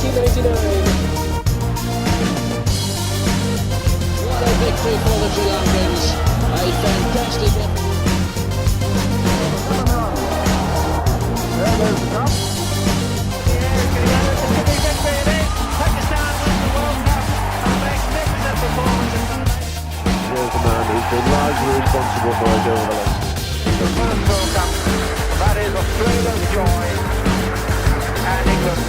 1999. What a victory for the Sri Lankans. A fantastic effort. Here's the man who's been largely responsible for us over the last. The first World Cup, that is a thrill of joy, and England.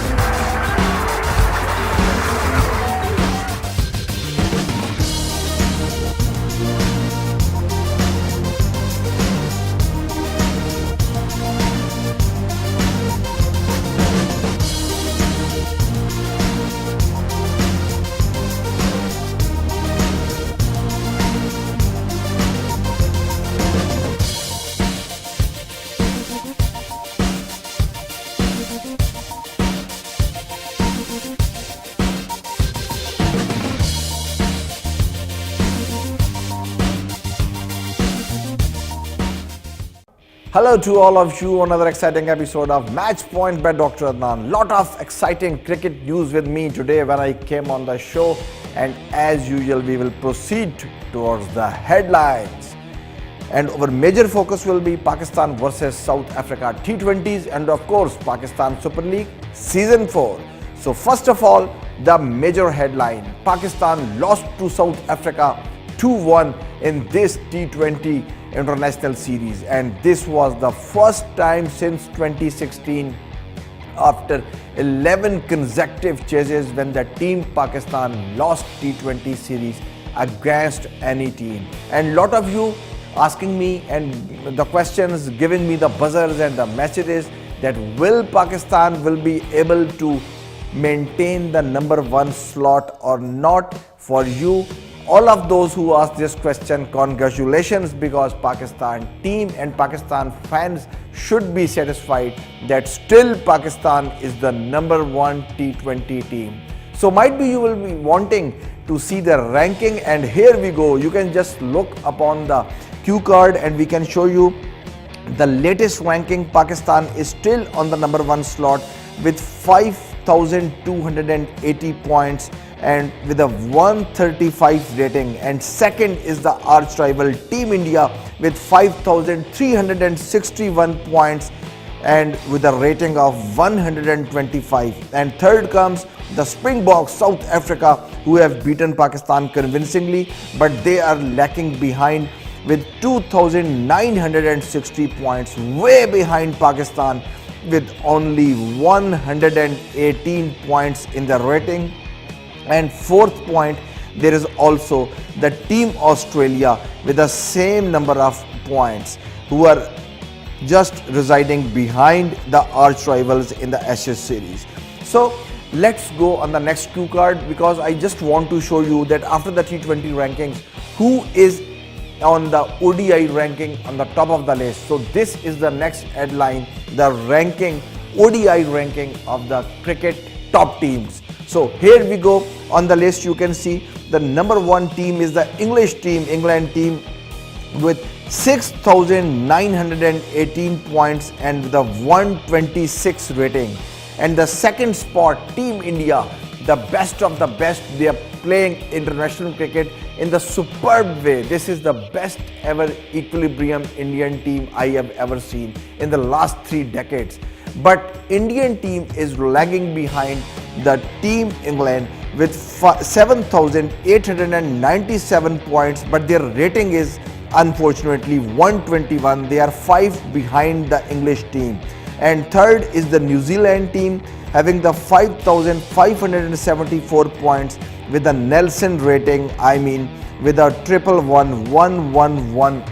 Hello to all of you, another exciting episode of Match Point by Dr. Adnan. Lot of exciting cricket news with me today when I came on the show, and as usual we will proceed towards the headlines. And our major focus will be Pakistan versus South Africa T20s and of course Pakistan Super League Season 4. So first of all, the major headline: Pakistan lost to South Africa 2-1 in this T20 International Series, and this was the first time since 2016 after 11 consecutive chases when the team Pakistan lost T20 series against any team. And lot of you asking me and the questions, giving me the buzzers and the messages that will Pakistan will be able to maintain the number 1 slot or not. For you, all of those who asked this question, congratulations, because Pakistan team and Pakistan fans should be satisfied that still Pakistan is the number 1 T20 team. So might be you will be wanting to see the ranking, and here we go. You can just look upon the cue card and we can show you the latest ranking. Pakistan is still on the number 1 slot with 5,280 points and with a 135 rating, and second is the arch rival Team India with 5,361 points and with a rating of 125, and third comes the Springboks South Africa, who have beaten Pakistan convincingly, but they are lacking behind with 2,960 points, way behind Pakistan with only 118 points in the rating. And fourth point, there is also the Team Australia with the same number of points, who are just residing behind the arch rivals in the Ashes series. So let's go on the next cue card, because I just want to show you that after the T20 rankings, who is on the ODI ranking on the top of the list. So this is the next headline, the ranking, ODI ranking of the cricket top teams. So here we go. On the list you can see the number 1 team is the English team, England team, with 6,918 points and with a 126 rating. And the second spot, Team India, the best of the best. They are playing international cricket in the superb way. This is the best ever equilibrium Indian team I have ever seen in the last 3 decades. But Indian team is lagging behind the Team England with 7,897 points, but their rating is unfortunately 121. They are 5 behind the English team. And third is the New Zealand team, having the 5,574 points with a Nelson rating, with a 111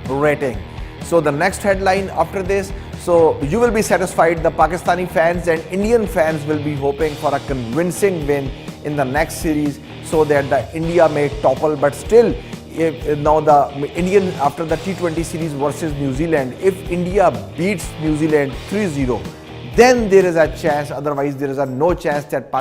rating. So the next headline after this, so you will be satisfied. The Pakistani fans and Indian fans will be hoping for a convincing win in the next series so that the India may topple. But still, if now the Indian, after the T20 series versus New Zealand, if India beats New Zealand 3-0, then there is a chance. Otherwise there is no chance that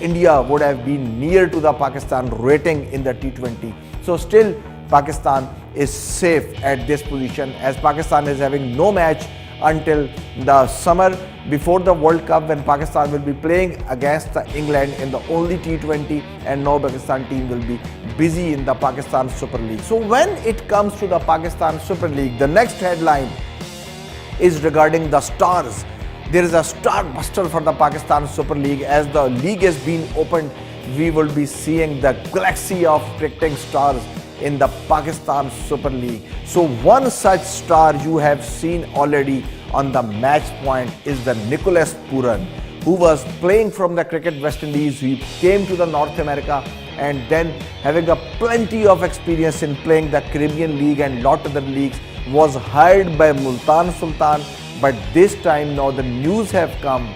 India would have been near to the Pakistan rating in the T20. So still Pakistan is safe at this position, as Pakistan is having no match until the summer before the World Cup when Pakistan will be playing against the England in the only T20, and now Pakistan team will be busy in the Pakistan Super League. So when it comes to the Pakistan Super League, the next headline is regarding the stars. There is a star buster for the Pakistan Super League. As the league has been opened, we will be seeing the galaxy of cricketing stars in the Pakistan Super League. So one such star you have seen already on the match point is the Nicholas Pooran, who was playing from the Cricket West Indies. He came to the North America and then, having a plenty of experience in playing the Caribbean League and lot other leagues, was hired by Multan Sultan. But this time now the news have come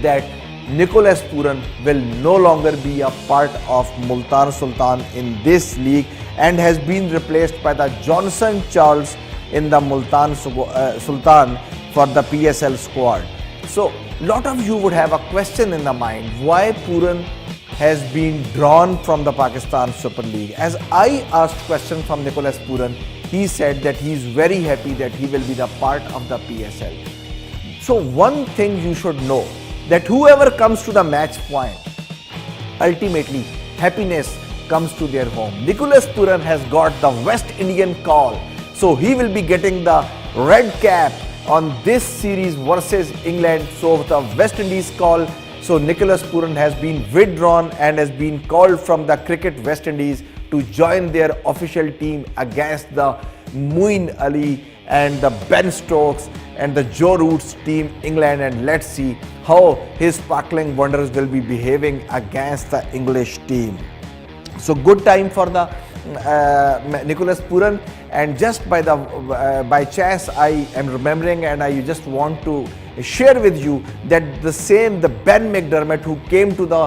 that Nicholas Pooran will no longer be a part of Multan Sultan in this league and has been replaced by the Johnson Charles in the Multan Sultan for the PSL squad. So lot of you would have a question in the mind, why Pooran has been drawn from the Pakistan Super League. As I asked question from Nicholas Pooran, he said that he is very happy that he will be the part of the PSL. So one thing you should know, that whoever comes to the match point, ultimately happiness comes to their home. Nicholas Pooran has got the West Indian call, so he will be getting the red cap on this series versus England. So the West Indies call, so Nicholas Pooran has been withdrawn and has been called from the Cricket West Indies to join their official team against the Moeen Ali and the Ben Stokes and the Joe Root's team England, and let's see how his sparkling wonders will be behaving against the English team. So good time for the Nicholas Pooran, and just by chance I am remembering, and I just want to share with you that the Ben McDermott, who came to the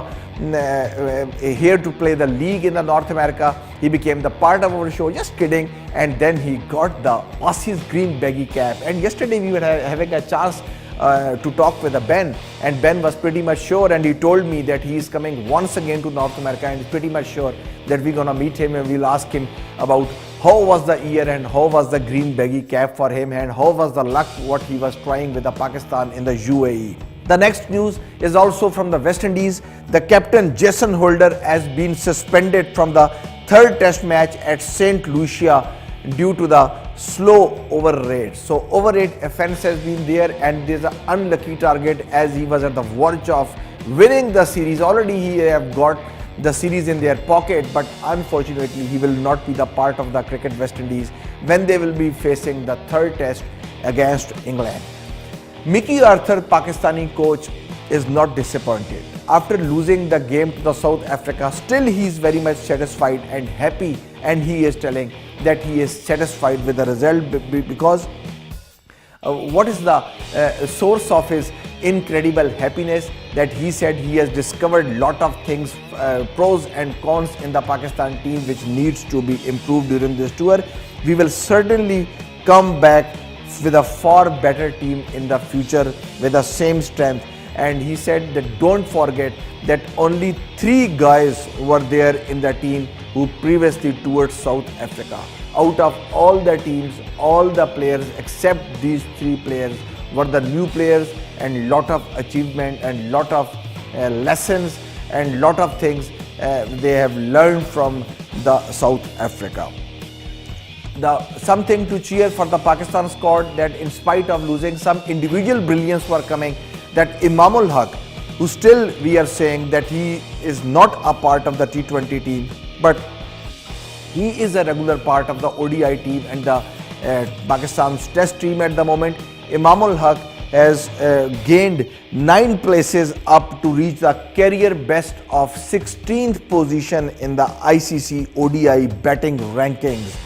here to play the league in the North America, he became the part of our show, just kidding, and then he got the Aussies green baggy cap. And yesterday we were having a chance to talk with Ben, and Ben was pretty much sure, and he told me that he is coming once again to North America and is pretty much sure that we're gonna meet him and we'll ask him about how was the year and how was the green baggy cap for him and how was the luck what he was trying with the Pakistan in the UAE. The next news is also from the West Indies. The captain Jason Holder has been suspended from the third test match at St. Lucia due to the slow over rate. So over rate offense has been there, and there's an unlucky target as he was at the verge of winning the series. Already he have got the series in their pocket, but unfortunately he will not be the part of the Cricket West Indies when they will be facing the third test against England. Mickey Arthur, Pakistani coach, is not disappointed. After losing the game to the South Africa, still he is very much satisfied and happy, and he is telling that he is satisfied with the result because what is the source of his incredible happiness, that he said he has discovered lot of things, pros and cons in the Pakistan team which needs to be improved during this tour. We will certainly come back with a far better team in the future with the same strength. And he said that don't forget that only 3 guys were there in the team who previously toured South Africa. Out of all the teams, all the players except these 3 players were the new players, and lot of achievement and lot of lessons and lot of things they have learned from the South Africa. Something to cheer for the Pakistan squad, that in spite of losing, some individual brilliance were coming. That Imamul Haq, who still we are saying that he is not a part of the T20 team, but he is a regular part of the ODI team and the Pakistan's test team at the moment. Imamul Haq has gained 9 places up to reach the career best of 16th position in the ICC ODI batting rankings.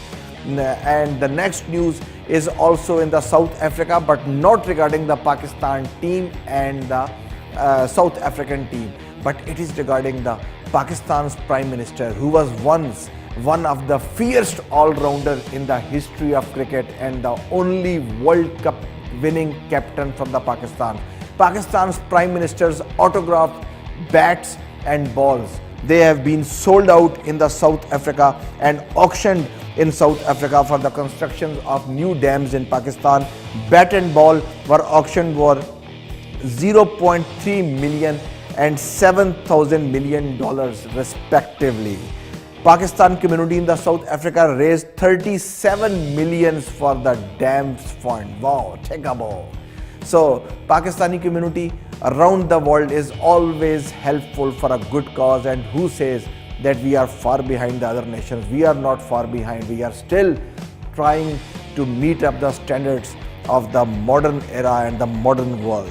And the next news is also in the South Africa, but not regarding the Pakistan team and the South African team, but it is regarding the Pakistan's Prime Minister, who was once one of the fierce all-rounder in the history of cricket and the only World Cup winning captain from the Pakistan. Pakistan's Prime Minister's autographed bats and balls, they have been sold out in the South Africa and auctioned in South Africa for the construction of new dams in Pakistan. Bat and ball were auctioned for $0.3 million and $7,000 million respectively. Pakistan community in the South Africa raised 37 millions for the Dams Fund. Wow, take a bow. So Pakistani community around the world is always helpful for a good cause, and who says that we are far behind the other nations? We are not far behind. We are still trying to meet up the standards of the modern era and the modern world.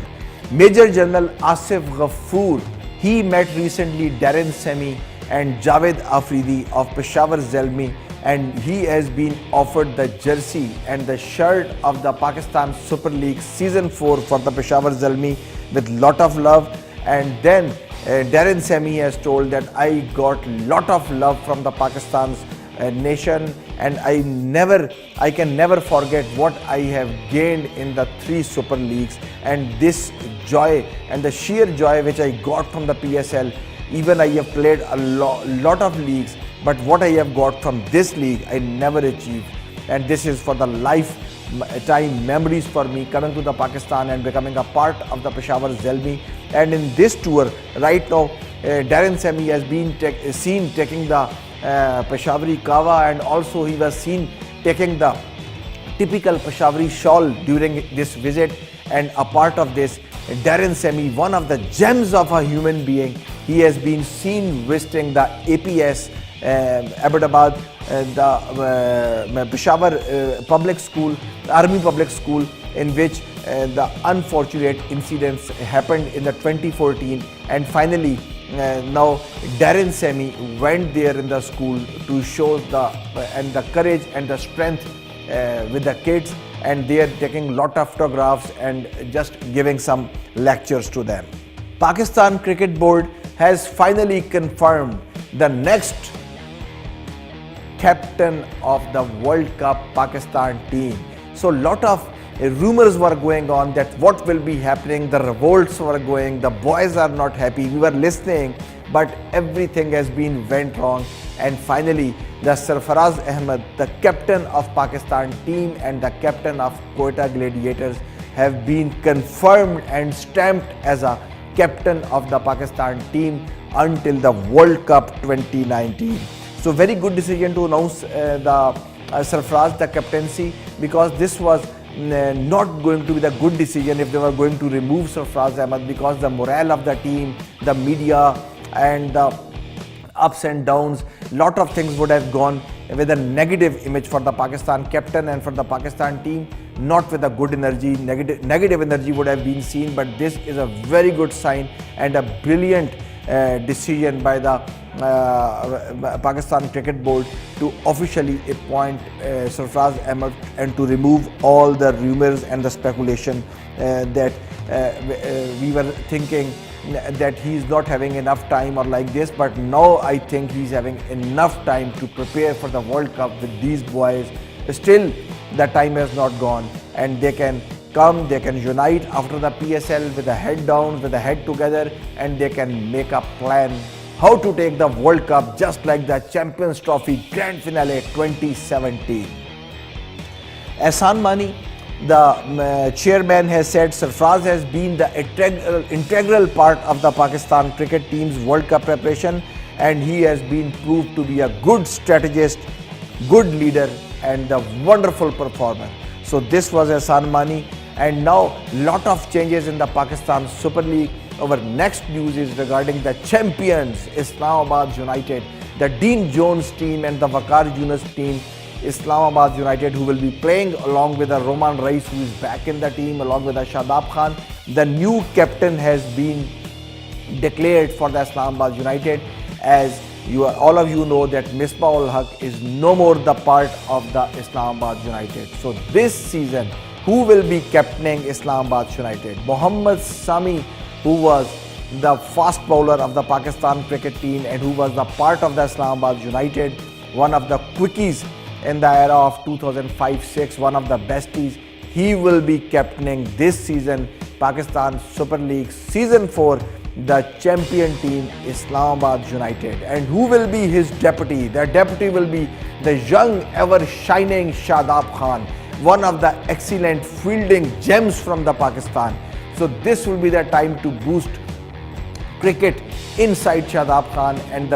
Major General Asif Ghafoor, he met recently Darren Sammy and Javed Afridi of Peshawar Zalmi, and he has been offered the jersey and the shirt of the Pakistan Super League Season 4 for the Peshawar Zalmi with lot of love. And then Darren Sammy has told that I got lot of love from the Pakistan's nation, and I can never forget what I have gained in the 3 Super Leagues, and this joy and the sheer joy which I got from the PSL. Even I have played a lot of leagues, but what I have got from this league I never achieved, and this is for the lifetime memories for me coming to the Pakistan and becoming a part of the Peshawar Zalmi. And in this tour right now, Darren Sammy has been seen taking the Peshawari Kawa, and also he was seen taking the typical Peshawari shawl during this visit. And a part of this, Darren Sammy, one of the gems of a human being, he has been seen visiting the APS Abbottabad, the Peshawar Public School, Army Public School, in which the unfortunate incidents happened in the 2014, and finally now Darren Sammy went there in the school to show the courage and the strength with the kids, and they are taking lot of photographs and just giving some lectures to them. Pakistan Cricket Board has finally confirmed the next captain of the World Cup Pakistan team. So lot of rumors were going on that what will be happening, the revolts were going, the boys are not happy, we were listening, but everything has been went wrong, and finally the Sarfaraz Ahmed, the captain of Pakistan team and the captain of Quetta Gladiators, have been confirmed and stamped as a captain of the Pakistan team until the World Cup 2019. So very good decision to announce the Sarfaraz the captaincy, because this was not going to be the good decision if they were going to remove Sarfaraz Ahmed, because the morale of the team, the media and the ups and downs, lot of things would have gone with a negative image for the Pakistan captain and for the Pakistan team, not with a good energy. Negative energy would have been seen, but this is a very good sign and a brilliant decision by the Pakistan Cricket Board to officially appoint Sarfaraz Ahmed and to remove all the rumors and the speculation that we were thinking that he is not having enough time or like this, but now I think he's having enough time to prepare for the World Cup with these boys. Still the time has not gone, and they can come, they can unite after the PSL with the head down, with the head together, and they can make a plan how to take the World Cup just like the Champions Trophy Grand Finale 2017. Ehsan Mani, the chairman, has said Sarfaraz has been the integral part of the Pakistan cricket team's World Cup preparation, and he has been proved to be a good strategist, good leader and a wonderful performer. So this was Ehsan Mani, and now lot of changes in the Pakistan Super League. Our next news is regarding the champions Islamabad United, the Dean Jones team and the Waqar Yunus team. Islamabad United, who will be playing along with the Roman Reis, who is back in the team, along with the Shadab Khan. The new captain has been declared for the Islamabad United, as all of you know that Misbah ul Haq is no more the part of the Islamabad United. So this season, who will be captaining Islamabad United? Mohammad Sami, who was the fast bowler of the Pakistan cricket team and who was the part of the Islamabad United, one of the quickies in the era of 2005-06, one of the besties. He will be captaining this season Pakistan Super League Season 4, the champion team Islamabad United. And who will be his deputy? The deputy will be the young, ever shining Shadab Khan, one of the excellent fielding gems from the Pakistan. So this will be the time to boost cricket inside Shadab Khan and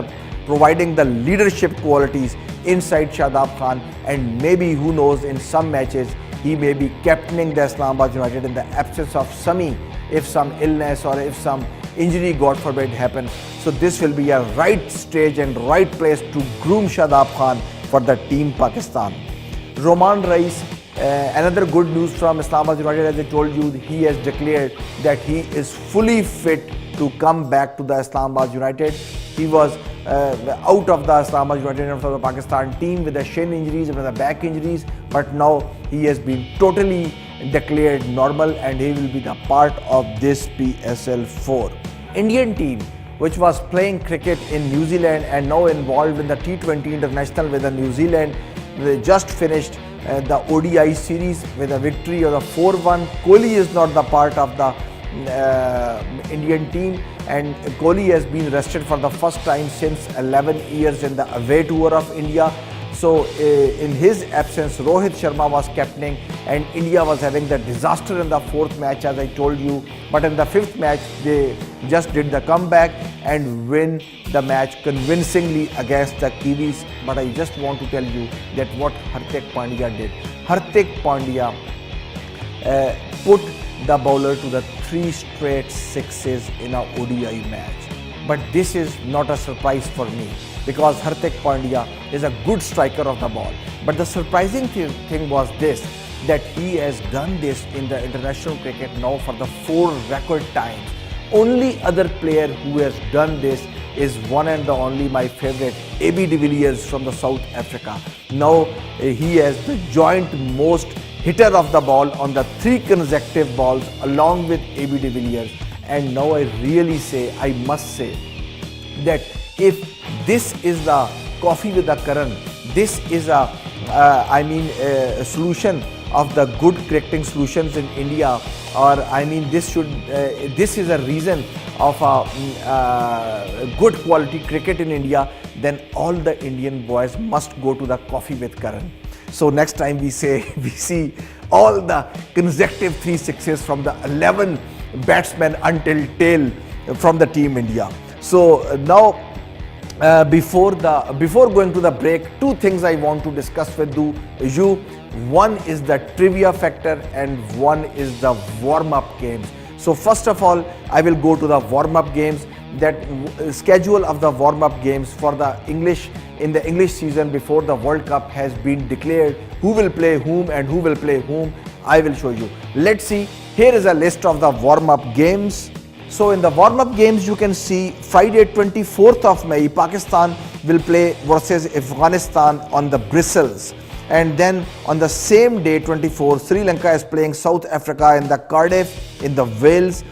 providing the leadership qualities inside Shadab Khan, and maybe, who knows, in some matches he may be captaining the Islamabad United in the absence of Sami, if some illness or if some injury, God forbid, happens. So this will be a right stage and right place to groom Shadab Khan for the team Pakistan. Roman Reis, another good news from Islamabad United, as I told you, he has declared that he is fully fit to come back to the Islamabad United. He was out of the Islamabad United and from the Pakistan team with the shin injuries and with the back injuries, but now he has been totally declared normal and he will be the part of this PSL 4. Indian team, which was playing cricket in New Zealand and now involved in the T20 International with the New Zealand, they just finished the ODI series with a victory of the 4-1. Kohli is not the part of the Indian team, and Kohli has been rested for the first time since 11 years in the away tour of India. So in his absence, Rohit Sharma was captaining and India was having the disaster in the fourth match, as I told you. But in the fifth match, they just did the comeback and win the match convincingly against the Kiwis. But I just want to tell you that what Hardik Pandya did. Hardik Pandya put the bowler to the 3 straight sixes in a ODI match. But this is not a surprise for me, because Hardik Pandya is a good striker of the ball. But the surprising thing was this, that he has done this in the international cricket now for the 4 record times. Only other player who has done this is one and the only my favorite, AB de Villiers from the South Africa. Now he has the joint most hitter of the ball on the 3 consecutive balls along with AB de Villiers. And now I really say, I must say, that if this is the coffee with the Karan, this is a solution of the good cricketing solutions in India, or this is a reason of a good quality cricket in India, then all the Indian boys must go to the coffee with Karan. So next time we see all the consecutive 3 sixes from the 11 batsmen until tail from the team India. So now before going to the break, 2 things I want to discuss with you. One is the trivia factor and one is the warm-up games. So first of all, I will go to the warm-up games. That schedule of the warm-up games for the English season before the World Cup has been declared. Who will play whom and who will play whom, I will show you. Let's see. Here is a list of the warm-up games. So in the warm-up games, you can see Friday 24th of May, Pakistan will play versus Afghanistan on the bristles. And then on the same day, 24th, Sri Lanka is playing South Africa in the Cardiff, in the Wales,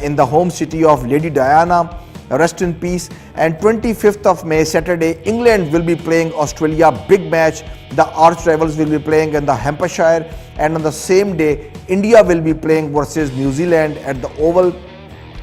in the home city of Lady Diana, rest in peace. And 25th of May, Saturday, England will be playing Australia, big match. The arch rivals will be playing in the Hampshire. And on the same day, India will be playing versus New Zealand at the Oval.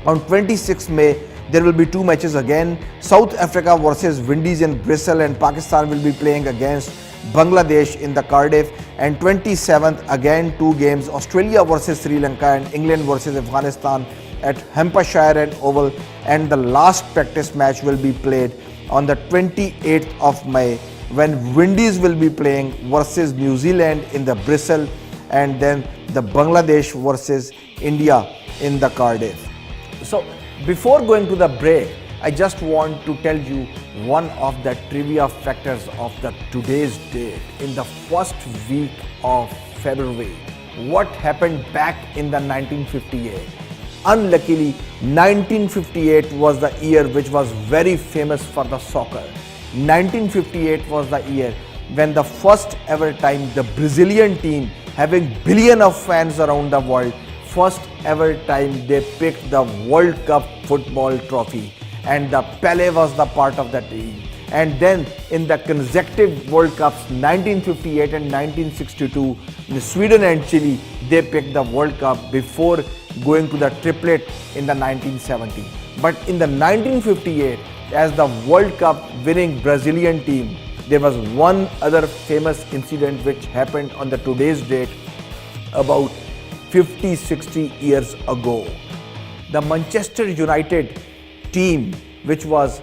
On 26th May, there will be 2 matches again. South Africa versus Windies in Bristol, and Pakistan will be playing against Bangladesh in the Cardiff. And 27th, again 2 games, Australia versus Sri Lanka and England versus Afghanistan at Hampshire and Oval. And the last practice match will be played on the 28th of May, when Windies will be playing versus New Zealand in the Bristol, and then the Bangladesh versus India in the Cardiff. So before going to the break, I just want to tell you one of the trivia factors of today's date. In the first week of February, what happened back in the 1958? Unluckily, 1958 was the year which was very famous for the soccer. 1958 was the year when the first ever time the Brazilian team, having billion of fans around the world, first ever time they picked the World Cup football trophy, and the Pele was the part of the team. And then in the consecutive World Cups 1958 and 1962, Sweden and Chile, they picked the World Cup before going to the triplet in the 1970. But in the 1958, as the World Cup winning Brazilian team, there was one other famous incident which happened on the today's date about 50-60 years ago. The Manchester United team, which was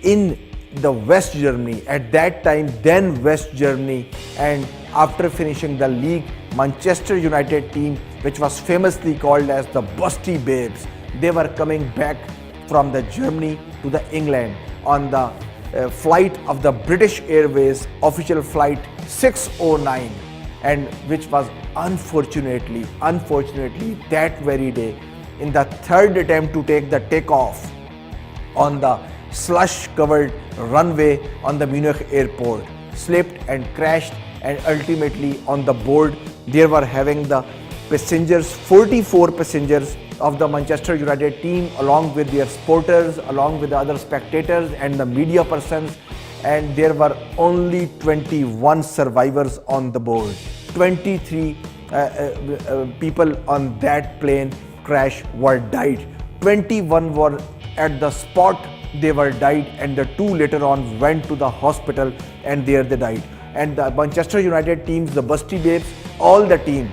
in the West Germany, at that time then West Germany, and after finishing the league, Manchester United team, which was famously called as the Busty Babes, they were coming back from the Germany to the England on the flight of the British Airways official flight 609, and which was unfortunately that very day, in the third attempt to take the takeoff on the slush covered runway on the Munich airport, slipped and crashed, and ultimately on the board there were having the passengers, 44 passengers of the Manchester United team, along with their supporters, along with the other spectators and the media persons, and there were only 21 survivors on the board. 23 people on that plane crash were died. 21 were at the spot, they were died, and the 2 later on went to the hospital and there they died. And the Manchester United teams, the Busty Babes, all the team,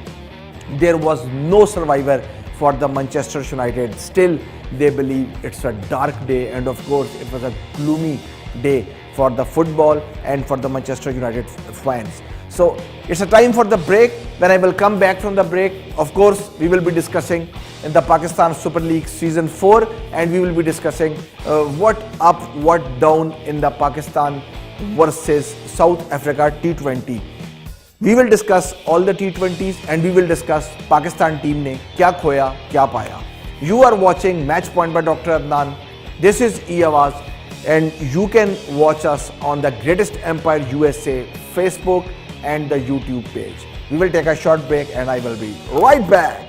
there was no survivor for the Manchester United. Still, they believe it's a dark day, and of course it was a gloomy day for the football and for the Manchester United fans. So it's a time for the break. When I will come back from the break, of course we will be discussing in the Pakistan Super League season 4, and we will be discussing what up, what down in the Pakistan versus South Africa T20. We will discuss all the T20s and we will discuss Pakistan team ne kya khoya, kya paya. You are watching Match Point by Dr. Adnan. This is E-Awaz, and you can watch us on the Greatest Empire USA Facebook and the YouTube page. We will take a short break and I will be right back.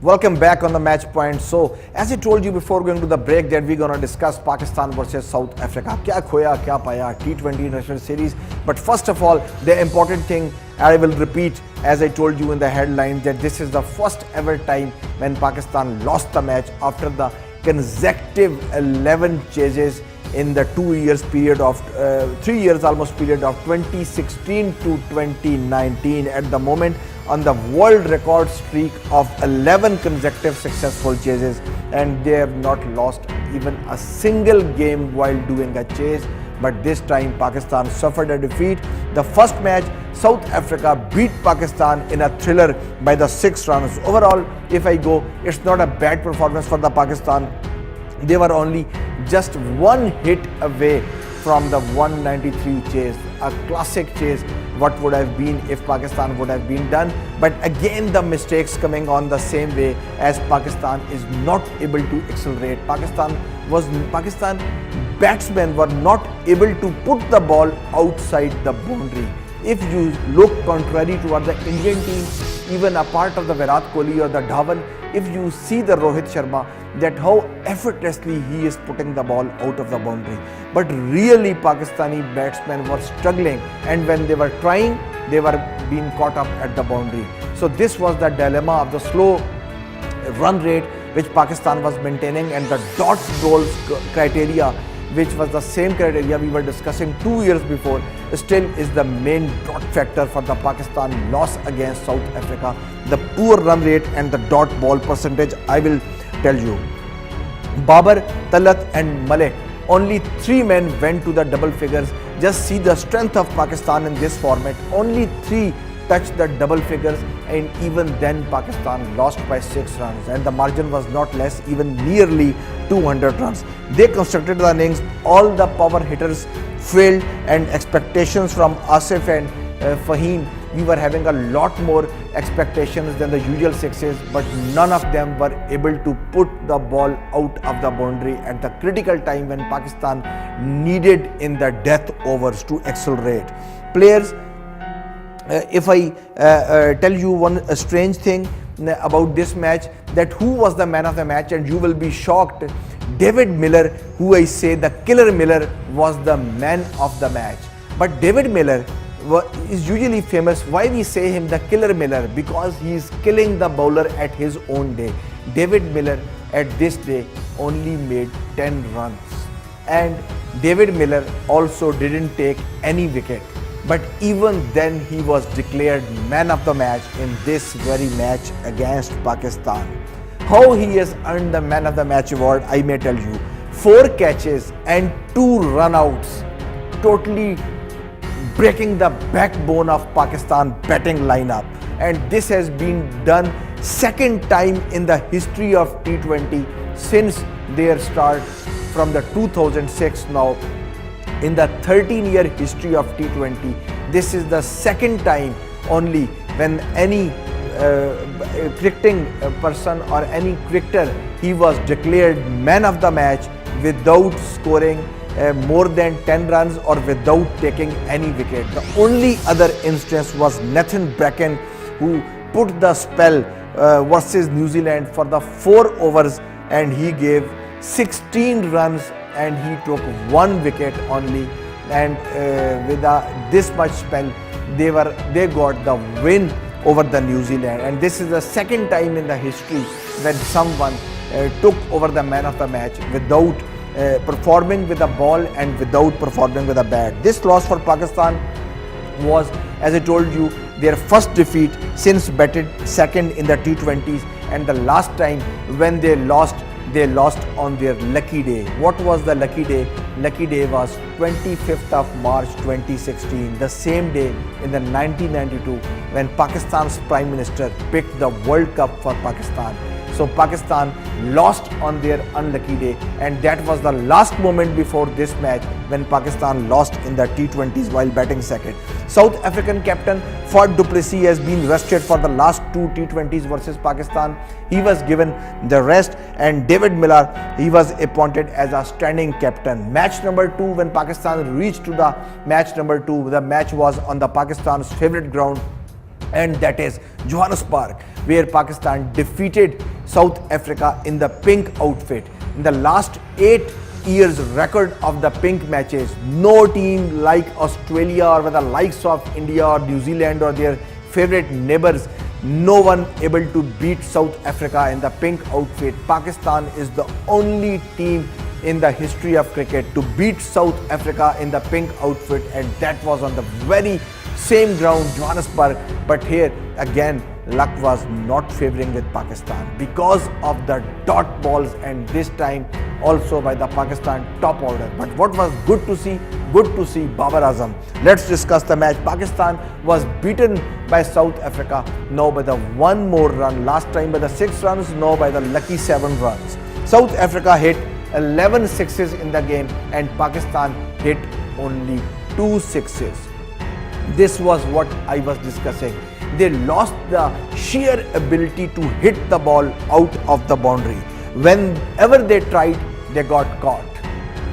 Welcome back on the Match Point. So, as I told you before going to the break, that we're going to discuss Pakistan versus South Africa. Kya khoya, kya paya, T20 National Series. But first of all, the important thing, I will repeat as I told you in the headline, that this is the first ever time when Pakistan lost the match after the consecutive 11 chases in the 2 years period of 3 years almost period of 2016 to 2019. At the moment, on the world record streak of 11 consecutive successful chases, and they have not lost even a single game while doing a chase. But this time Pakistan suffered a defeat. The first match, South Africa beat Pakistan in a thriller by the 6 runs. Overall, if I go, it's not a bad performance for the Pakistan. They were only just one hit away from the 193 chase, a classic chase, what would have been if Pakistan would have been done. But again, the mistakes coming on the same way, as Pakistan is not able to accelerate. Pakistan batsmen were not able to put the ball outside the boundary. If you look contrary toward the Indian team, even a part of the Virat Kohli or the Dhawan, if you see the Rohit Sharma, that how effortlessly he is putting the ball out of the boundary. But really Pakistani batsmen were struggling, and when they were trying, they were being caught up at the boundary. So this was the dilemma of the slow run rate which Pakistan was maintaining, and the dot balls criteria, which was the same criteria we were discussing 2 years before, still is the main dot factor for the Pakistan loss against South Africa. The poor run rate and the dot ball percentage, I will tell you. Babar, Talat and Malik, only 3 men went to the double figures. Just see the strength of Pakistan in this format. Only 3 touched the double figures, and even then Pakistan lost by 6 runs, and the margin was not less, even nearly 200 runs. They constructed the innings, all the power hitters failed, and expectations from Asif and Fahim, we were having a lot more expectations than the usual sixes, but none of them were able to put the ball out of the boundary at the critical time when Pakistan needed in the death overs to accelerate. Players, if I tell you one strange thing about this match, that who was the man of the match, and you will be shocked. David Miller, who I say the killer Miller, was the man of the match. But David Miller is usually famous. Why we say him the killer Miller? Because he is killing the bowler at his own day. David Miller at this day only made 10 runs. and David Miller also didn't take any wicket. But even then he was declared man of the match in this very match against Pakistan. How he has earned the man of the match award, I may tell you. 4 catches and 2 run-outs, totally breaking the backbone of Pakistan batting lineup. And this has been done second time in the history of T20 since their start from the 2006 now. In the 13-year history of T20, this is the second time only when any cricketing person or any cricketer, he was declared man of the match without scoring more than 10 runs or without taking any wicket. The only other instance was Nathan Bracken, who put the spell versus New Zealand for the 4 overs and he gave 16 runs and he took 1 wicket only, and with this much spell they got the win over the New Zealand. And this is the second time in the history when someone took over the man of the match without performing with the ball and without performing with the bat. This loss for Pakistan was, as I told you, their first defeat since batted second in the T20s, and the last time when they lost on their lucky day. What was the lucky day? Lucky day was 25th of March 2016, the same day in the 1992 when Pakistan's Prime Minister picked the World Cup for Pakistan. So Pakistan lost on their unlucky day, and that was the last moment before this match when Pakistan lost in the T20s while batting second. South African captain Faf du Plessis has been rested for the last 2 T20s versus Pakistan. He was given the rest, and David Miller, he was appointed as a standing captain. Match number 2, when Pakistan reached to the match number 2, the match was on the Pakistan's favorite ground, and that is Johannesburg, where Pakistan defeated South Africa in the pink outfit. In the last 8 years record of the pink matches, no team like Australia or with the likes of India or New Zealand or their favorite neighbors, no one able to beat South Africa in the pink outfit. Pakistan is the only team in the history of cricket to beat South Africa in the pink outfit, and that was on the very same ground, Johannesburg. But here again, luck was not favoring with Pakistan because of the dot balls, and this time also by the Pakistan top order. But what was good to see Babar Azam. Let's discuss the match. Pakistan was beaten by South Africa now by the 1 more run. Last time by the 6 runs, now by the lucky 7 runs. South Africa hit 11 sixes in the game and Pakistan hit only 2 sixes. This was what I was discussing. They lost the sheer ability to hit the ball out of the boundary. Whenever they tried, they got caught.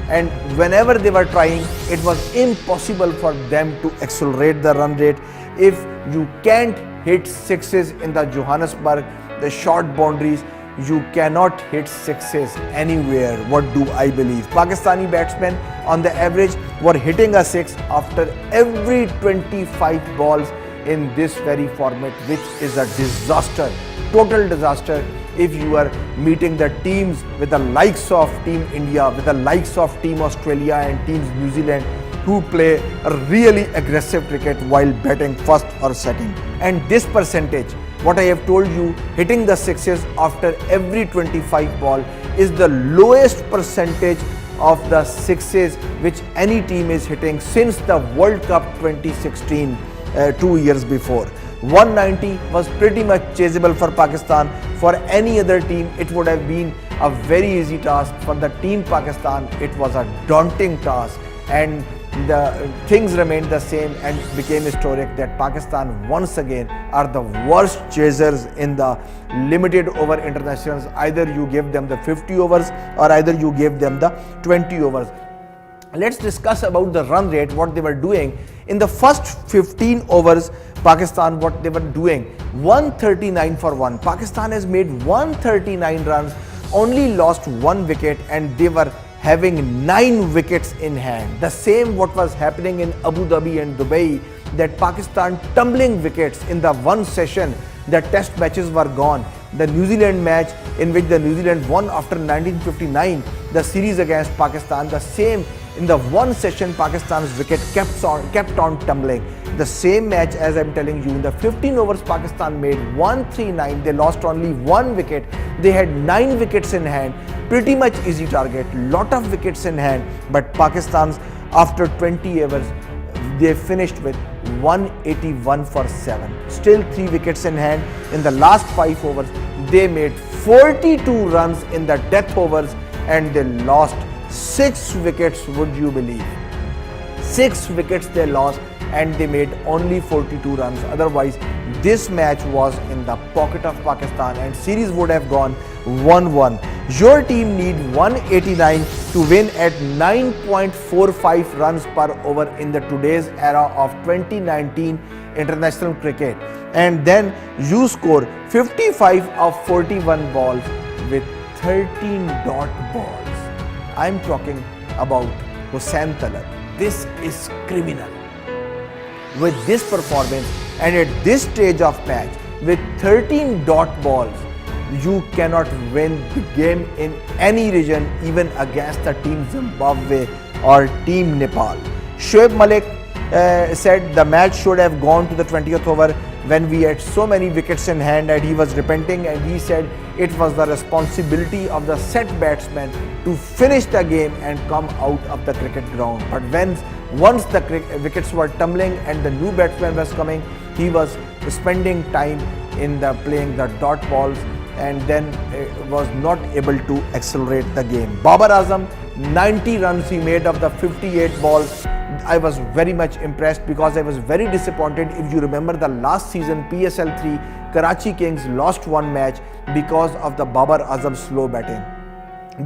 And whenever they were trying, it was impossible for them to accelerate the run rate. If you can't hit sixes in the Johannesburg, the short boundaries, you cannot hit sixes anywhere. What do I believe? Pakistani batsmen on the average were hitting a 6 after every 25 balls in this very format, which is a disaster, total disaster. If you are meeting the teams with the likes of Team India, with the likes of Team Australia and Teams New Zealand, who play a really aggressive cricket while batting first or second. And this percentage, what I have told you, hitting the sixes after every 25 ball is the lowest percentage of the sixes which any team is hitting since the World Cup 2016, 2 years before. 190 was pretty much chaseable for Pakistan. For any other team, it would have been a very easy task. For the team Pakistan, it was a daunting task, and the things remained the same and became historic that Pakistan once again are the worst chasers in the limited over internationals. Either you give them the 50 overs or either you give them the 20 overs. Let's discuss about the run rate, what they were doing. In the first 15 overs, Pakistan, what they were doing, 139 for 1. Pakistan has made 139 runs, only lost 1 wicket, and they were having 9 wickets in hand. The same what was happening in Abu Dhabi and Dubai, that Pakistan tumbling wickets in the one session, the test matches were gone. the New Zealand match in which the New Zealand won after 1959 the series against Pakistan. The same, in the one session Pakistan's wicket kept on tumbling. The same match, as I'm telling you, in the 15 overs Pakistan made 139. They lost only one wicket. They had 9 wickets in hand. Pretty much easy target, lot of wickets in hand, but Pakistan's, after 20 overs, they finished with 181 for 7. Still 3 wickets in hand. In the last 5 overs, they made 42 runs in the death overs and they lost 6 wickets, would you believe? 6 wickets they lost and they made only 42 runs. Otherwise, this match was in the pocket of Pakistan and series would have gone 1-1. Your team need 189 to win at 9.45 runs per over in the today's era of 2019 international cricket. And then you score 55 of 41 balls with 13 dot balls. I'm talking about Hossain Talab. This is criminal. With this performance and at this stage of match with 13 dot balls, you cannot win the game in any region, even against the team Zimbabwe or team Nepal. Shoaib Malik said the match should have gone to the 20th over when we had so many wickets in hand, and he was repenting and he said it was the responsibility of the set batsman to finish the game and come out of the cricket ground. But once the wickets were tumbling and the new batsman was coming, he was spending time in playing the dot balls and then was not able to accelerate the game. Babar Azam, 90 runs he made of the 58 balls. I was very much impressed because I was very disappointed. If you remember the last season, PSL 3, Karachi Kings lost one match because of the Babar Azam slow batting.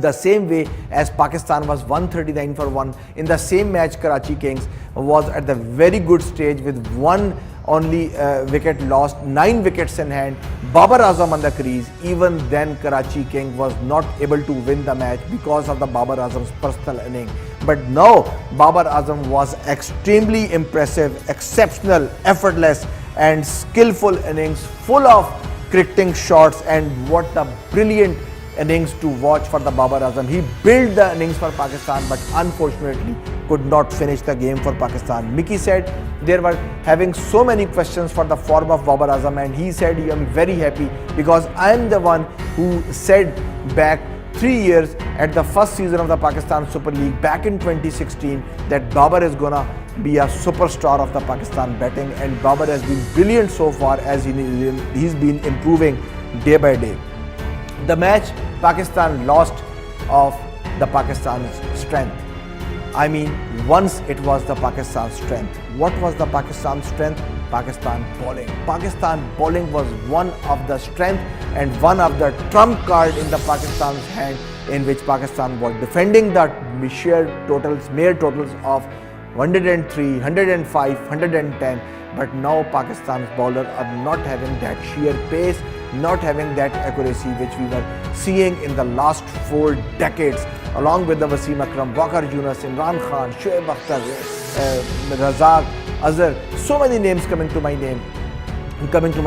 The same way as Pakistan was 139 for 1. In the same match, Karachi Kings was at the very good stage with one only wicket lost, 9 wickets in hand. Babar Azam on the crease. Even then, Karachi King was not able to win the match because of the Babar Azam's personal inning. But now, Babar Azam was extremely impressive, exceptional, effortless and skillful innings, full of cricketing shots, and what a brilliant innings to watch for the Babar Azam. He built the innings for Pakistan but unfortunately could not finish the game for Pakistan. Mickey said they were having so many questions for the form of Babar Azam, and he said, I am very happy because I am the one who said back 3 years at the first season of the Pakistan Super League back in 2016 that Babar is gonna be a superstar of the Pakistan batting, and Babar has been brilliant so far as he's been improving day by day. The match, Pakistan lost of the Pakistan's strength. I mean, once it was the Pakistan strength. What was the Pakistan strength? Pakistan bowling. Pakistan bowling was one of the strength and one of the trump card in the Pakistan's hand, in which Pakistan was defending the mere totals of 103, 105, 110. But now Pakistan's bowlers are not having that sheer pace, not having that accuracy which we were seeing in the last 4 decades, along with the Wasim Akram, Waqar Younis, Imran Khan, Shoaib Akhtar, Razak, Azhar, so many names coming to my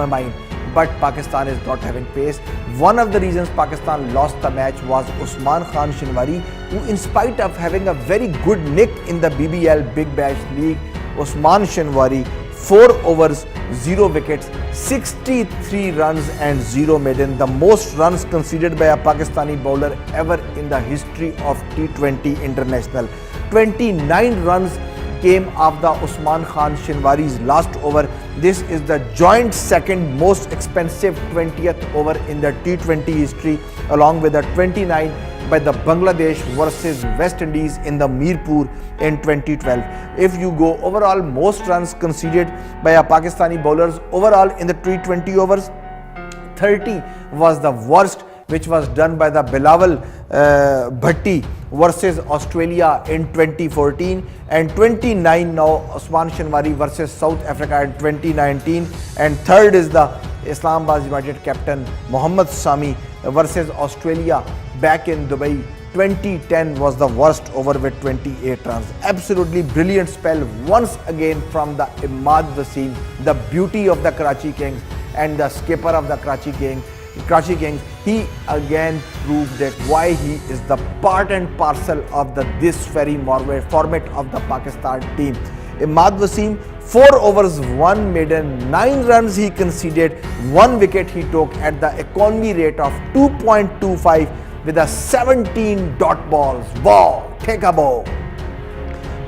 mind. But Pakistan is not having pace. One of the reasons Pakistan lost the match was Usman Khan Shinwari, who, in spite of having a very good nick in the BBL Big Bash League, Usman Shinwari, 4 overs, 0 wickets, 63 runs and 0 maiden, the most runs conceded by a Pakistani bowler ever in the history of T20 International. 29 runs came after Usman Khan Shinwari's last over. This is the joint second most expensive 20th over in the T20 history, along with the 29 by the Bangladesh versus West Indies in the Mirpur in 2012. If you go overall, most runs conceded by a Pakistani bowlers overall in the T20 overs, 30 was the worst, which was done by the Bilawal Bhatti versus Australia in 2014, and 29 now Usman Shinwari versus South Africa in 2019, and third is the Islamabad United captain Mohammad Sami versus Australia back in Dubai. 2010 was the worst over with 28 runs. Absolutely brilliant spell once again from the Imad Wasim, the beauty of the Karachi Kings and the skipper of the Karachi Kings. Karachi Kings, he again proved that why he is the part and parcel of this very format of the Pakistan team. Imad Wasim, 4 overs, 1 maiden, 9 runs he conceded, 1 wicket he took at the economy rate of 2.25 with a 17 dot balls. Wow, take a bow.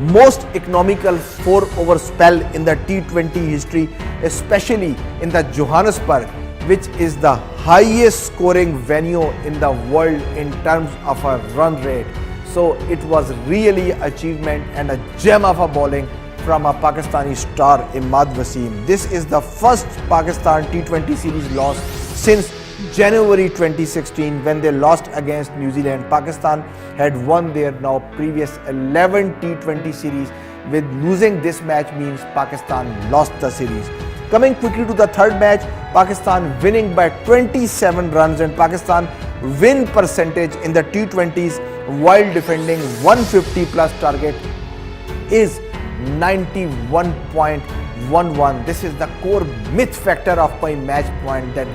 Most economical 4 over spell in the T20 history, especially in the Johannesburg, which is the highest scoring venue in the world in terms of a run rate. So it was really an achievement and a gem of a bowling from a Pakistani star, Imad Wasim. This is the first Pakistan T20 series loss since January 2016 when they lost against New Zealand. Pakistan had won their now previous 11 T20 series. With losing this match means Pakistan lost the series. Coming quickly to the third match, Pakistan winning by 27 runs, and Pakistan win percentage in the T20s while defending 150 plus target is 91.11. This is the core myth factor of my match point, that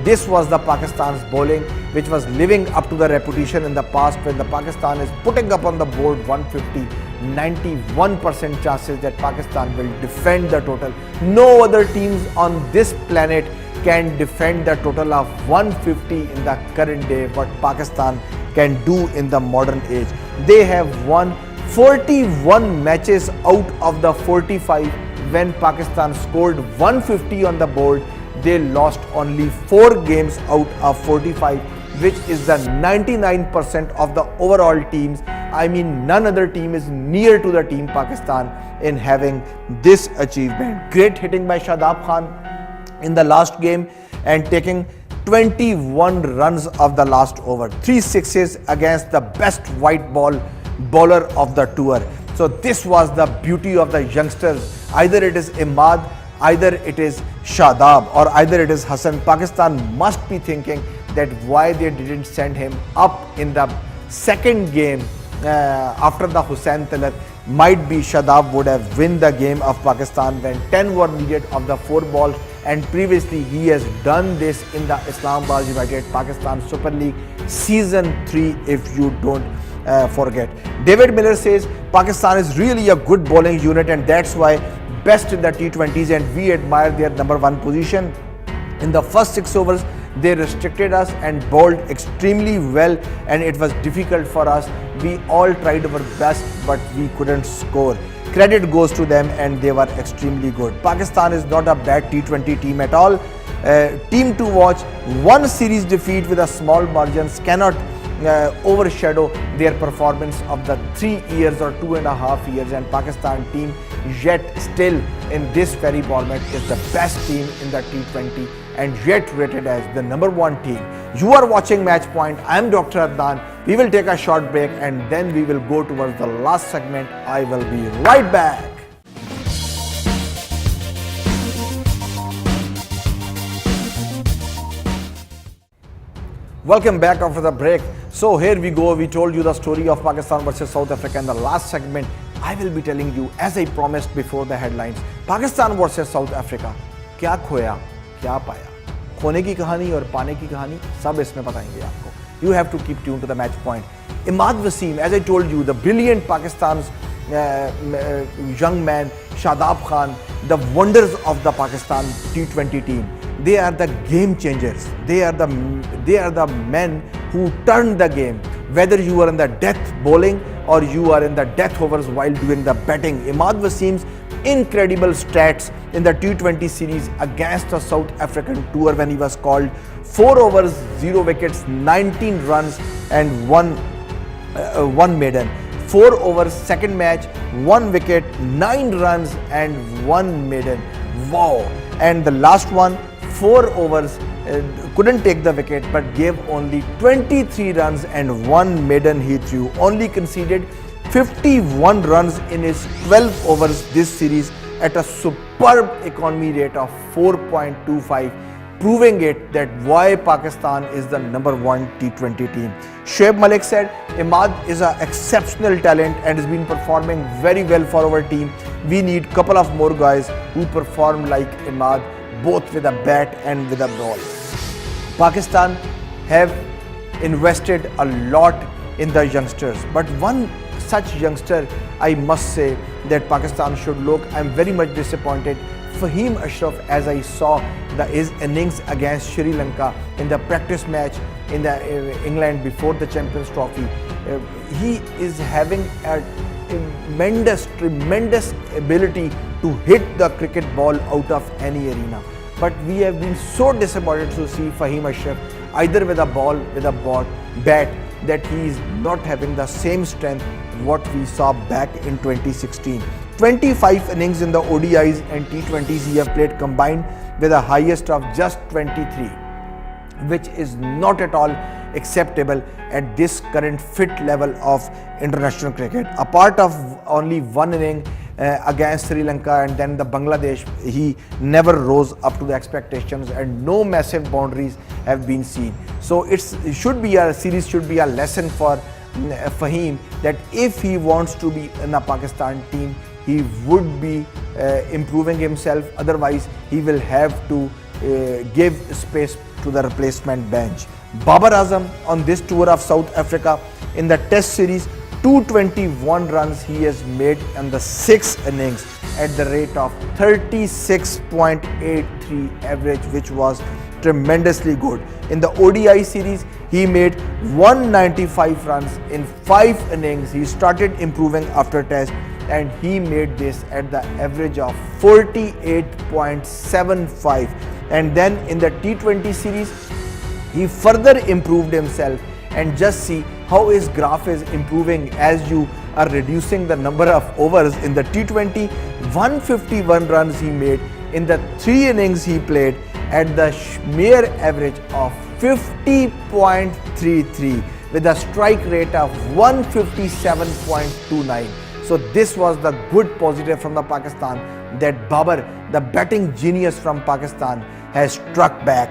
this was the Pakistan's bowling which was living up to the reputation in the past when the Pakistan is putting up on the board 150. 91% chances that Pakistan will defend the total. No other teams on this planet can defend the total of 150 in the current day, what Pakistan can do in the modern age. They have won 41 matches out of the 45. When Pakistan scored 150 on the board, they lost only 4 games out of 45, which is the 99% of the overall teams. I mean, none other team is near to the team Pakistan in having this achievement. Great hitting by Shadab Khan in the last game and taking 21 runs of the last over. 3 sixes against the best white ball bowler of the tour. So this was the beauty of the youngsters. Either it is Imad, either it is Shadab, or either it is Hassan. Pakistan must be thinking that why they didn't send him up in the second game after the Hussain Tilak. Might be Shadab would have win the game of Pakistan when 10 were needed of the 4 balls, and previously he has done this in the Islamabad United Pakistan Super League season 3 if you don't forget. David Miller says Pakistan is really a good bowling unit and that's why best in the T20s, and we admire their number 1 position. In the first 6 overs they restricted us and bowled extremely well, and it was difficult for us. We all tried our best but we couldn't score. Credit goes to them and they were extremely good. Pakistan is not a bad T20 team at all. Team to watch. 1 series defeat with a small margins cannot overshadow their performance of the 3 years or 2.5 years, and Pakistan team yet still in this very format is the best team in the T20 and yet rated as the number 1 team. You are watching Match Point. I am Dr. Adnan. We will take a short break and then we will go towards the last segment. I will be right back. Welcome back after the break. So here we go. We told you the story of Pakistan versus South Africa in the last segment. I will be telling you, as I promised before the headlines, Pakistan versus South Africa. क्या खोया, क्या पाया, खोने की कहानी और पाने की कहानी सब इसमें बताएंगे आपको. You have to keep tuned to the Match Point. Imad Wasim, as I told you, the brilliant Pakistan's young man, Shadab Khan, the wonders of the Pakistan T20 team. They are the game changers. They are the men who turn the game. Whether you are in the death bowling or you are in the death overs while doing the batting. Imad Wasim's incredible stats in the T20 series against the South African tour when he was called: 4 overs, 0 wickets, 19 runs and 1 maiden. 4 overs, second match, 1 wicket, 9 runs and 1 maiden. Wow! And the last one, 4 overs, couldn't take the wicket but gave only 23 runs and 1 maiden he threw. Only conceded 51 runs in his 12 overs this series at a superb economy rate of 4.25, proving it that why Pakistan is the number 1 T20 team. Shoaib Malik said, Imad is an exceptional talent and has been performing very well for our team. We need couple of more guys who perform like Imad, both with a bat and with a ball. Pakistan have invested a lot in the youngsters, but one such youngster I must say that Pakistan should look. I'm very much disappointed. Fahim Ashraf, as I saw his innings against Sri Lanka in the practice match in the England before the Champions Trophy, he is having a tremendous ability to hit the cricket ball out of any arena. But we have been so disappointed to see Fahim Ashraf either with a ball, with a bat, that he is not having the same strength what we saw back in 2016. 25 innings in the ODIs and T20s he have played combined with a highest of just 23, which is not at all acceptable at this current fit level of international cricket. Apart of only one inning against Sri Lanka and then the Bangladesh, he never rose up to the expectations and no massive boundaries have been seen. So it should be a series, should be a lesson for Fahim that if he wants to be in a Pakistan team, he would be improving himself. Otherwise, he will have to give space to the replacement bench. Babar Azam on this tour of South Africa in the Test series, 221 runs he has made in the 6 innings at the rate of 36.83 average, which was tremendously good. In the ODI series, he made 195 runs in 5 innings. He started improving after Test and he made this at the average of 48.75. And then in the T20 series, he further improved himself, and just see how his graph is improving as you are reducing the number of overs. In the T20, 151 runs he made in the 3 innings he played at the mere average of 50.33 with a strike rate of 157.29. So this was the good positive from the Pakistan, that Babar, the batting genius from Pakistan, has struck back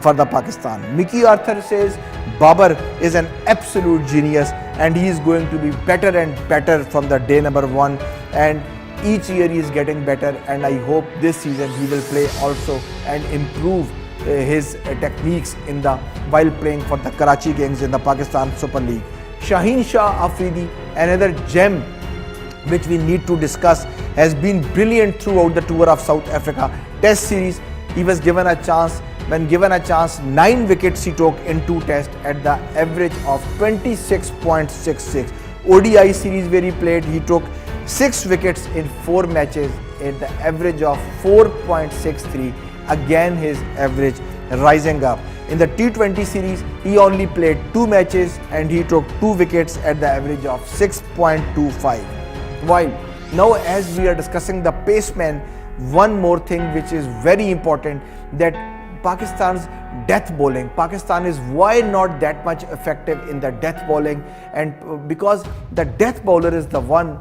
for the Pakistan. Mickey Arthur says Babar is an absolute genius and he is going to be better and better from the day number 1, and each year he is getting better, and I hope this season he will play also and improve his techniques in the while playing for the Karachi Kings in the Pakistan Super League. Shaheen Shah Afridi, another gem which we need to discuss, has been brilliant throughout the tour of South Africa. Test series, he was given a chance. When given a chance, 9 wickets he took in 2 tests at the average of 26.66. ODI series where he played, he took 6 wickets in 4 matches at the average of 4.63. Again his average rising up. In the T20 series, he only played 2 matches and he took 2 wickets at the average of 6.25. While now as we are discussing the paceman, one more thing which is very important, that Pakistan's death bowling. Pakistan is why not that much effective in the death bowling, and because the death bowler is the one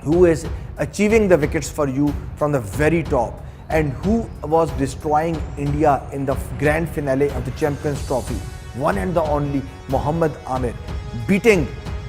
who is achieving the wickets for you from the very top, and who was destroying India in the grand finale of the Champions Trophy. One and the only Mohammad Amir, beating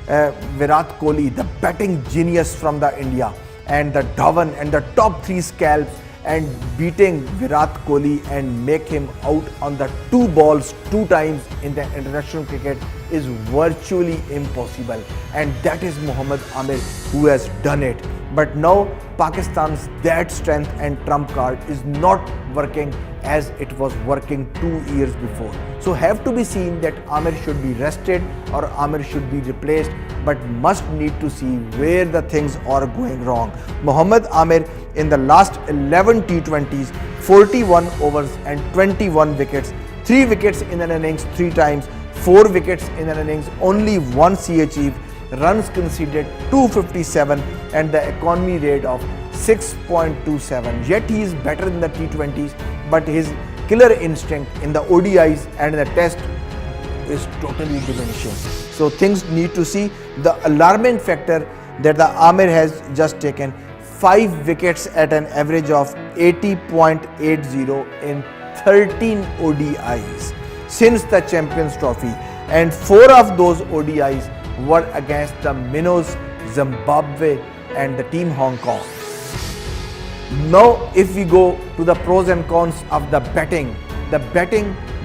Virat Kohli, the batting genius from the India, and the Dhawan and the top 3 scalps, and beating Virat Kohli and make him out on the 2 balls 2 times in the international cricket is virtually impossible, and that is Mohammad Amir who has done it. But now Pakistan's that strength and trump card is not working as it was working 2 years before. So have to be seen that Amir should be rested or Amir should be replaced, but must need to see where the things are going wrong. Mohammad Amir in the last 11 T20s, 41 overs and 21 wickets, 3 wickets in an innings 3 times, 4 wickets in an innings only once he achieved, runs conceded 257 and the economy rate of 6.27. Yet he is better in the T20s, but his killer instinct in the ODIs and in the Test is totally diminishing. So things need to see. The alarming factor that the Amir has just taken 5 wickets at an average of 80.80 in 13 ODIs since the Champions Trophy, and 4 of those ODIs were against the Minnows, Zimbabwe and the Team Hong Kong. Now if we go to the pros and cons of the batting, the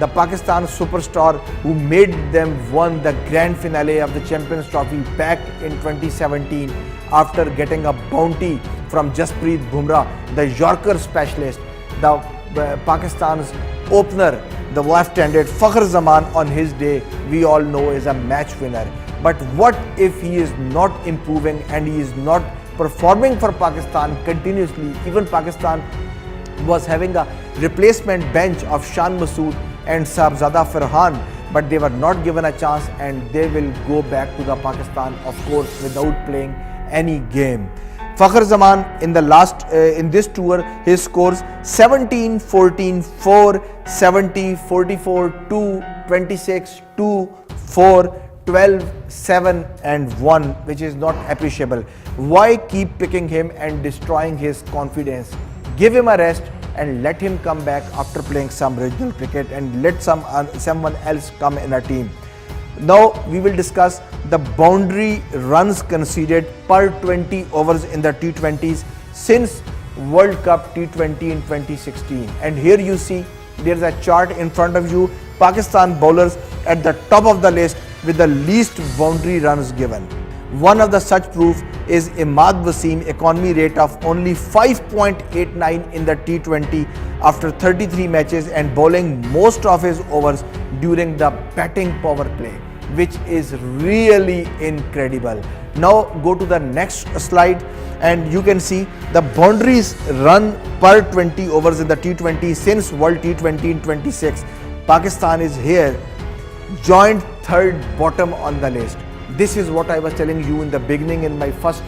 the Pakistan superstar who made them won the grand finale of the Champions Trophy back in 2017 after getting a bounty from Jasprit Bumrah, the Yorker specialist. The Pakistan's opener, the left-handed Fakhr Zaman, on his day, we all know, is a match winner. But what if he is not improving and he is not performing for Pakistan continuously? Even Pakistan was having a replacement bench of Shan Masood and Sahibzada Farhan, but they were not given a chance, and they will go back to the Pakistan, of course, without playing any game. Fakhr Zaman in the last in this tour, his scores 17, 14, 4, 70, 44, 2, 26, 2, 4, 12, 7 and 1, which is not appreciable. Why keep picking him and destroying his confidence? Give him a rest and let him come back after playing some regional cricket, and let someone else come in a team. Now we will discuss the boundary runs conceded per 20 overs in the T20s since World Cup T20 in 2016. And here you see there is a chart in front of you. Pakistan bowlers at the top of the list with the least boundary runs given. One of the such proof is Imad Wasim, economy rate of only 5.89 in the T20 after 33 matches and bowling most of his overs during the batting power play, which is really incredible. Now go to the next slide and you can see the boundaries run per 20 overs in the T20 since World T20 in 26. Pakistan is here, joint third bottom on the list. This is what I was telling you in the beginning, in my first,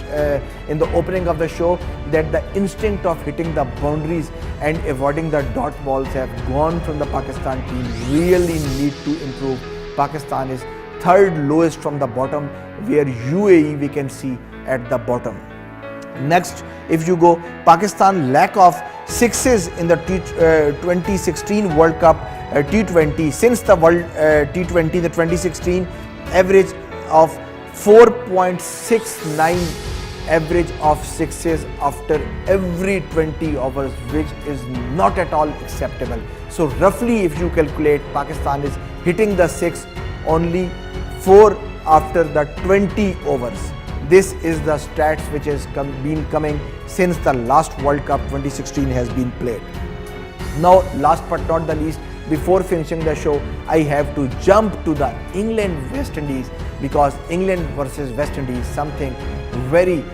in the opening of the show, that the instinct of hitting the boundaries and avoiding the dot balls have gone from the Pakistan team. Really need to improve. Pakistan is third lowest from the bottom, where UAE we can see at the bottom. Next, if you go, Pakistan lack of sixes in the 2016 World Cup T20 since the World T20, the 2016 average of 4.69 average of sixes after every 20 overs, which is not at all acceptable. So roughly if you calculate, Pakistan is hitting the six only 4 after the 20 overs. This is the stats which has been coming since the last World Cup 2016 has been played. Now last but not the least, before finishing the show, I have to jump to the England-West Indies, because England versus West Indies, something very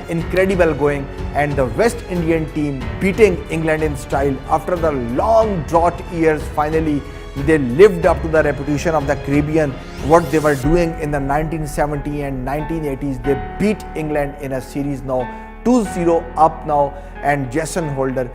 incredible going, and the West Indian team beating England in style after the long drought years. Finally they lived up to the reputation of the Caribbean, what they were doing in the 1970s and 1980s. They beat England in a series now 2-0 up now, and Jason Holder,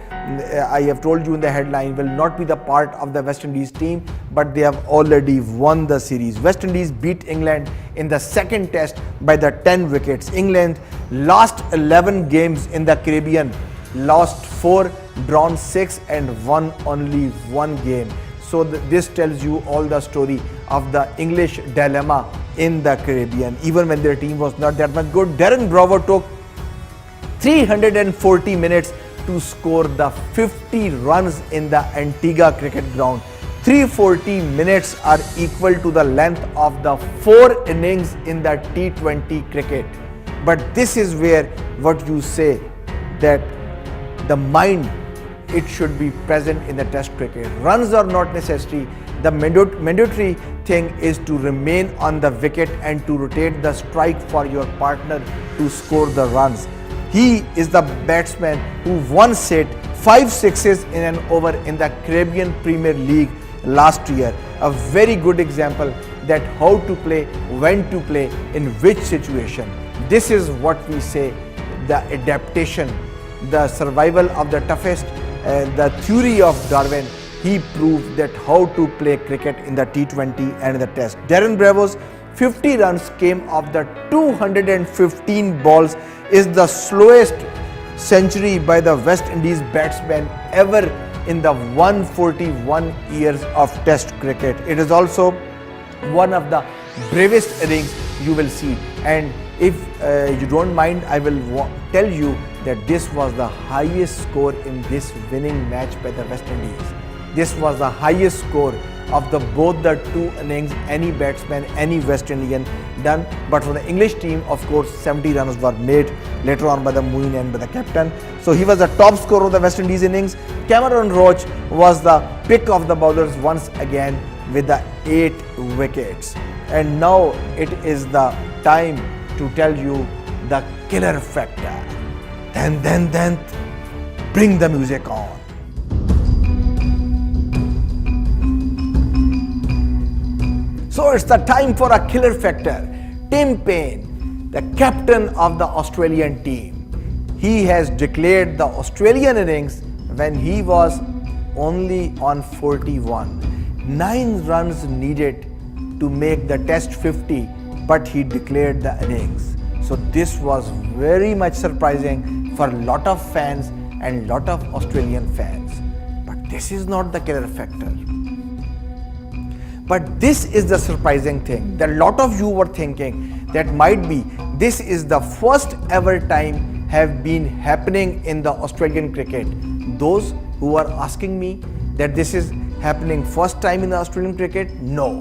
I have told you in the headline, will not be the part of the West Indies team, but they have already won the series. West Indies beat England in the second test by the 10 wickets. England last 11 games in the Caribbean, lost 4, drawn 6 and won only 1 game. So this tells you all the story of the English dilemma in the Caribbean, even when their team was not that much good. Darren Bravo took 340 minutes to score the 50 runs in the Antigua cricket ground. 340 minutes are equal to the length of the 4 innings in the T20 cricket. But this is where what you say, that the mind, it should be present in the test cricket. Runs are not necessary. The mandatory thing is to remain on the wicket and to rotate the strike for your partner to score the runs. He is the batsman who once hit 5 sixes in an over in the Caribbean Premier League last year. A very good example that how to play, when to play, in which situation. This is what we say, the adaptation, the survival of the toughest, the theory of Darwin. He proved that how to play cricket in the T20 and the test. Darren Bravo's 50 runs came off the 215 balls, is the slowest century by the West Indies batsman ever in the 141 years of test cricket. It is also one of the bravest innings you will see. And if you don't mind, I will tell you that this was the highest score in this winning match by the West Indies. This was the highest score of the both the two innings any batsman, any West Indian done. But for the English team, of course, 70 runs were made later on by the Moeen and by the captain. So he was the top scorer of the West Indies innings. Cameron Roach was the pick of the bowlers once again with the 8 wickets. And now it is the time to tell you the killer factor. Then, bring the music on. So it's the time for a killer factor. Tim Paine, the captain of the Australian team. He has declared the Australian innings when he was only on 41. 9 runs needed to make the test 50, but he declared the innings. So this was very much surprising for a lot of fans and lot of Australian fans. But this is not the killer factor. But this is the surprising thing that a lot of you were thinking that might be this is the first ever time have been happening in the Australian cricket. Those who are asking me that this is happening first time in the Australian cricket, no.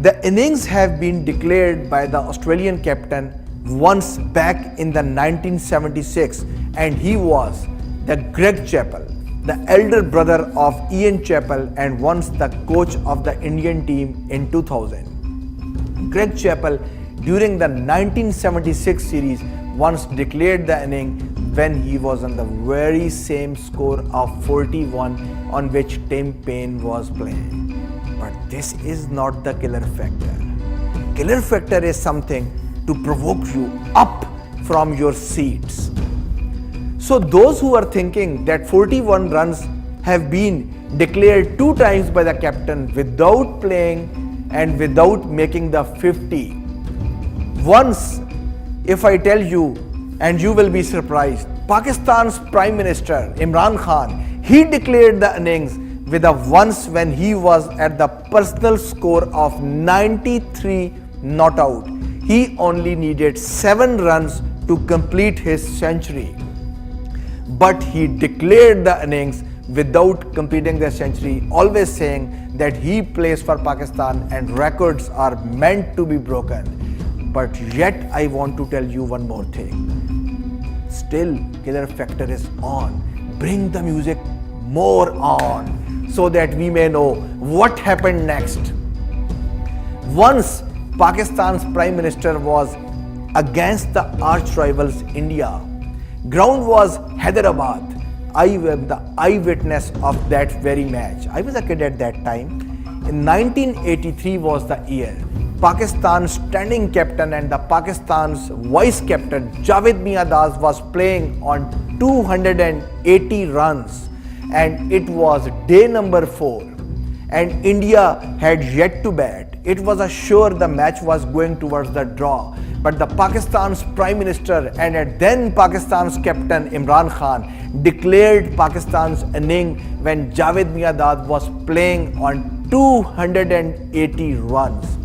The innings have been declared by the Australian captain once back in the 1976, and he was the Greg Chappell, the elder brother of Ian Chappell and once the coach of the Indian team in 2000. Greg Chappell during the 1976 series once declared the inning when he was on the very same score of 41 on which Tim Paine was playing. But this is not the killer factor. Killer factor is something to provoke you up from your seats. So those who are thinking that 41 runs have been declared 2 times by the captain without playing and without making the 50. Once, if I tell you, and you will be surprised, Pakistan's Prime Minister Imran Khan, he declared the innings with a once when he was at the personal score of 93 not out. He only needed 7 runs to complete his century. But he declared the innings without completing the century, always saying that he plays for Pakistan and records are meant to be broken. But yet I want to tell you one more thing. Still, killer factor is on. Bring the music more on so that we may know what happened next. Once Pakistan's Prime Minister was against the arch rivals India. Ground was Hyderabad. I am the eyewitness of that very match. I was a kid at that time. In 1983 was the year. Pakistan's standing captain and the Pakistan's vice captain Javed Miandaz was playing on 280 runs, and it was day number 4 and India had yet to bat. It was assured the match was going towards the draw. But the Pakistan's Prime Minister and then Pakistan's captain Imran Khan declared Pakistan's inning when Javed Miandaz was playing on 280 runs.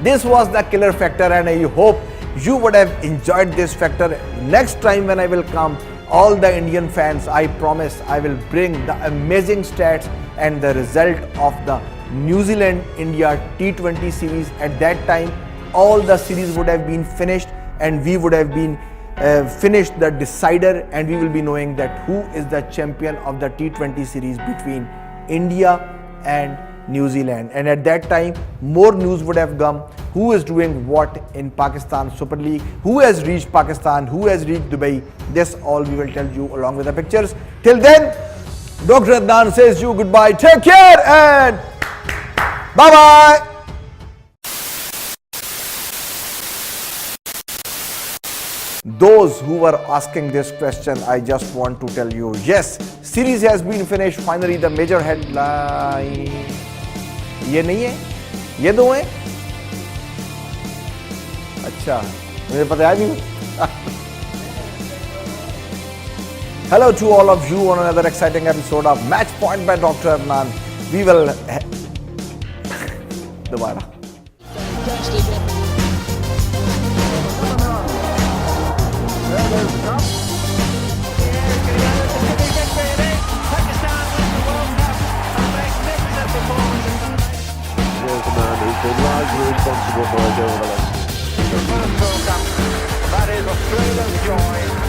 This was the killer factor, and I hope you would have enjoyed this factor. Next time when I will come, all the Indian fans, I promise I will bring the amazing stats and the result of the New Zealand-India T20 series. At that time, all the series would have been finished and we would have been finished the decider, and we will be knowing that who is the champion of the T20 series between India and New Zealand. And at that time, more news would have come. Who is doing what in Pakistan Super League? Who has reached Pakistan? Who has reached Dubai? This all we will tell you along with the pictures. Till then, Dr. Adnan says you goodbye. Take care and bye-bye. Those who were asking this question, I just want to tell you, yes, series has been finished. Finally, the major headline. ये नहीं है, ये दो हैं. अच्छा, मुझे पता है नहीं. Hello to all of you on another exciting episode of Match Point by Dr. Adnan. We will दोबारा. Pakistan wins the World Cup. A magnificent responsible for Australia's goal. The first World Cup, that is Australia's joy.